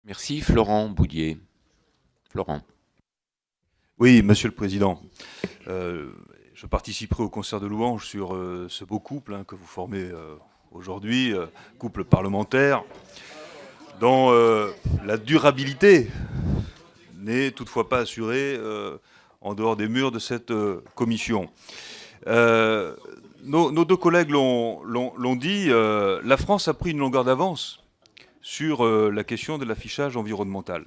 Merci Florent Boudier. Florent. Oui, Monsieur le Président, je participerai au concert de louanges sur ce beau couple que vous formez aujourd'hui, couple parlementaire, dont la durabilité n'est toutefois pas assurée en dehors des murs de cette commission. Euh, nos deux collègues l'ont dit, la France a pris une longueur d'avance sur la question de l'affichage environnemental.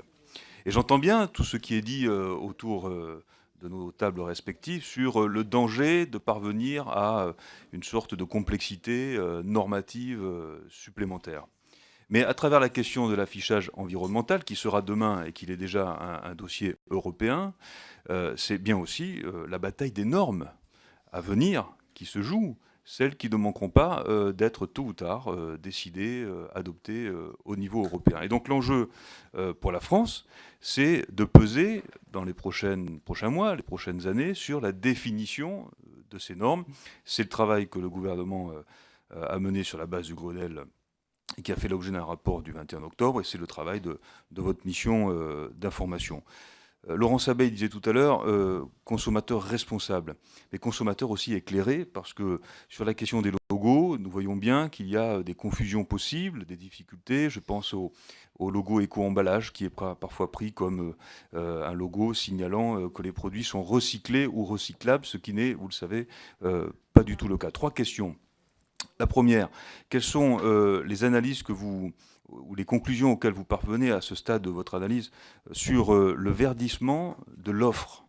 Et j'entends bien tout ce qui est dit autour de nos tables respectives sur le danger de parvenir à une sorte de complexité normative supplémentaire. Mais à travers la question de l'affichage environnemental, qui sera demain et qui est déjà un dossier européen, c'est bien aussi la bataille des normes à venir qui se joue, celles qui ne manqueront pas d'être tôt ou tard décidées, adoptées au niveau européen. Et donc l'enjeu pour la France, c'est de peser dans les prochains mois, les prochaines années, sur la définition de ces normes. C'est le travail que le gouvernement a mené sur la base du Grenelle et qui a fait l'objet d'un rapport du 21 octobre, et c'est le travail de votre mission d'information. Laurent Sabaye disait tout à l'heure, consommateur responsable, mais consommateur aussi éclairé, parce que sur la question des logos, nous voyons bien qu'il y a des confusions possibles, des difficultés. Je pense au logo éco-emballage qui est parfois pris comme un logo signalant que les produits sont recyclés ou recyclables, ce qui n'est, vous le savez, pas du tout le cas. Trois questions. La première, quelles sont les analyses que vous ou les conclusions auxquelles vous parvenez à ce stade de votre analyse sur le verdissement de l'offre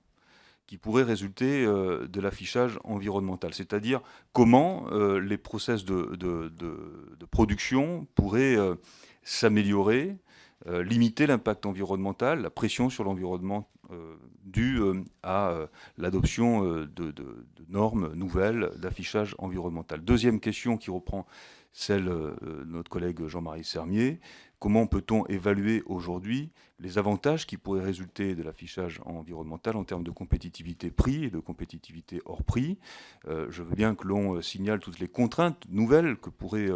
qui pourrait résulter de l'affichage environnemental, c'est-à-dire comment les process de production pourraient s'améliorer, limiter l'impact environnemental, la pression sur l'environnement due à l'adoption de normes nouvelles d'affichage environnemental. Deuxième question qui reprend celle de notre collègue Jean-Marie Sermier. Comment peut-on évaluer aujourd'hui les avantages qui pourraient résulter de l'affichage environnemental en termes de compétitivité prix et de compétitivité hors prix? Je veux bien que l'on signale toutes les contraintes nouvelles que pourrait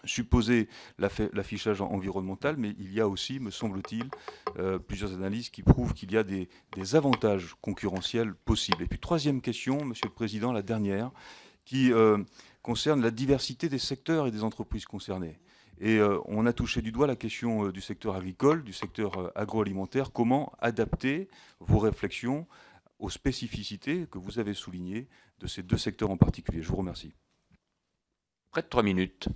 supposer l'affichage environnemental, mais il y a aussi, me semble-t-il, plusieurs analyses qui prouvent qu'il y a des avantages concurrentiels possibles. Et puis troisième question, Monsieur le Président, la dernière, qui concerne la diversité des secteurs et des entreprises concernées. Et on a touché du doigt la question du secteur agricole, du secteur agroalimentaire. Comment adapter vos réflexions aux spécificités que vous avez soulignées de ces deux secteurs en particulier? Je vous remercie. Près de 3 minutes.